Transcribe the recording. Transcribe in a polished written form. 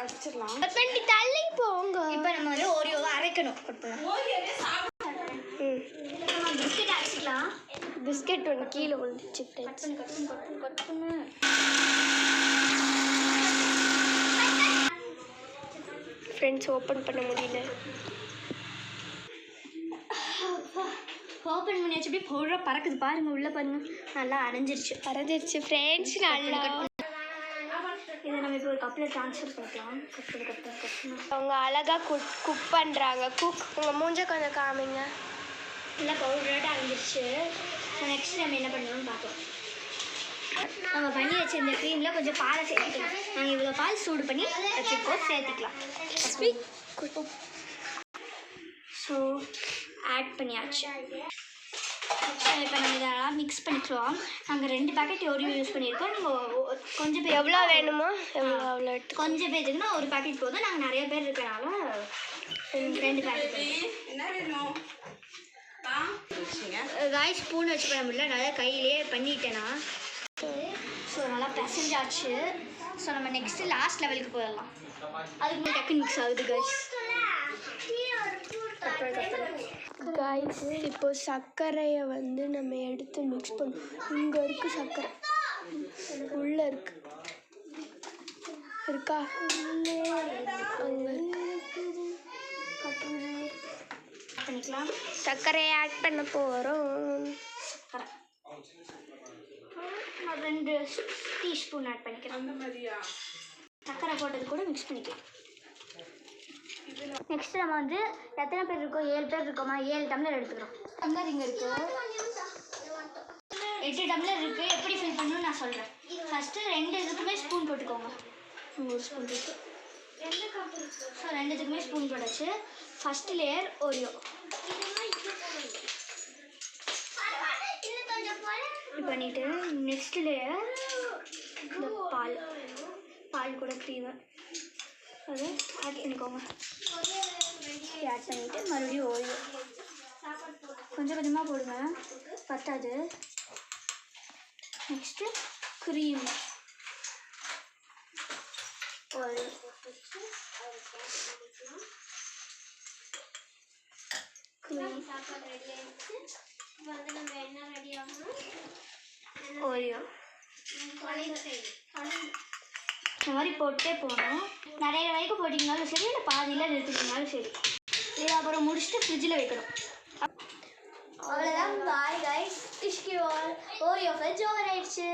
அடிச்சிடலாம். தள்ளி போங்க. இப்போ நம்ம வந்து ஓரியோவை அரைக்கணும். பிஸ்கெட் அரைச்சிக்கலாம். பிஸ்கெட் ஒன்று கீழே விழுந்துச்சு. கட்டுன்னு ஃப்ரெண்ட்ஸ் ஓப்பன் பண்ண முடியல. ஓப்பன் பண்ணி வச்சு அப்படியே பவுடராக பறக்குது பாருங்கள். உள்ளே பாருங்கள், நல்லா அரைஞ்சிருச்சு ஃப்ரெண்ட்ஸ். நல்லா இதை நம்ம இப்போ ஒரு கப்பில் ட்ரான்ஸ்ஃபர் பண்ணிக்கலாம். கட்டணும். அவங்க அழகாக குக் பண்ணுறாங்க. உங்கள் மூஞ்ச கொஞ்சம் காமிங்க. நல்லா பவுடராக அரைஞ்சிருச்சு. நெக்ஸ்ட் நம்ம என்ன பண்ணணும்னு பார்ப்போம். நம்ம பண்ணி வச்ச இந்த க்ரீமில் கொஞ்சம் பாலை சேர்த்துக்கலாம். நாங்கள் இவ்வளோ பால் சூடு பண்ணி வச்சுருக்கோம், சேர்த்துக்கலாம். ஸோ ஆட் பண்ணியாச்சு. இப்போ நம்ம இதெல்லாம் மிக்ஸ் பண்ணிக்கலாம். நாங்கள் 2 பேக்கெட் ஓரியோ யூஸ் பண்ணியிருக்கோம். நீங்கள் கொஞ்சம் பேர் எவ்வளோ வேணுமோ அவ்வளோ கொஞ்சம் பேருக்குன்னா ஒரு பேக்கெட் போதும். நாங்கள் நிறைய பேர் இருக்கிறனால 2 பேக்கெட். என்ன வேணும் காய் ஸ்பூன் வச்சு பண்ண முடியல, நல்லா கையிலே பண்ணிட்டேன்னா. ஸோ நல்லா பிசைஞ்சாச்சு. ஸோ நம்ம நெக்ஸ்ட்டு லாஸ்ட் லெவலுக்கு போயிடலாம். அதுக்கு டக்குன்னு மிக்ஸ் ஆகுது காய்ஸ். இப்போ சர்க்கரையை வந்து நம்ம எடுத்து மிக்ஸ் பண்ணுவோம். இங்கே இருக்குது சர்க்கரை, உள்ளே இருக்கா அங்கே பண்ணிக்கலாம். சர்க்கரையை ஆட் பண்ண போகிறோம். 2 டீஸ்பூன் ஆட் பண்ணிக்கலாம். சர்க்கரை போட்டது கூட மிக்ஸ் பண்ணிக்கலாம். நெக்ஸ்ட் நம்ம வந்து எத்தனை பேர் இருக்கோம்? 7 பேர் இருக்கோமா? 7 டம்ளர் எடுத்துக்கிறோம். டம்ளர் இங்கே இருக்குது, 8 டம்ளர் இருக்குது. எப்படி ஃபில் பண்ணணும்னு நான் சொல்கிறேன். ஃபஸ்ட்டு 2 இதுக்குமே ஸ்பூன் போட்டுக்கோங்க. 1 ஸ்பூன் இருக்குது. ஸோ 2 இதுக்குமே ஸ்பூன் போட்டாச்சு. ஃபஸ்ட்டு லேயர் ஓரியோ பண்ணிவிட்டு நெக்ஸ்ட் லேயர் இந்த பால் கூட க்ரீமு அதை ஆட் பண்ணிக்கோங்க. ஆட் பண்ணிவிட்டு மறுபடியும் ஓரியோ கொஞ்சம் கொஞ்சமாக போடுங்க, பத்தாது. நெக்ஸ்ட்டு க்ரீம் ஓரியோ ஓரியோ இந்த மாதிரி போட்டே போகணும். நிறைய வரைக்கும் போட்டிங்கனாலும் சரி, இல்லை பாதியில் நிறுத்திட்டிங்கனாலும் சரி. இது அப்புறம் முடிச்சுட்டு ஃப்ரிட்ஜில் வைக்கணும். அவ்வளோதான். Bye guys, Oreo fridge over ஆயிடுச்சு.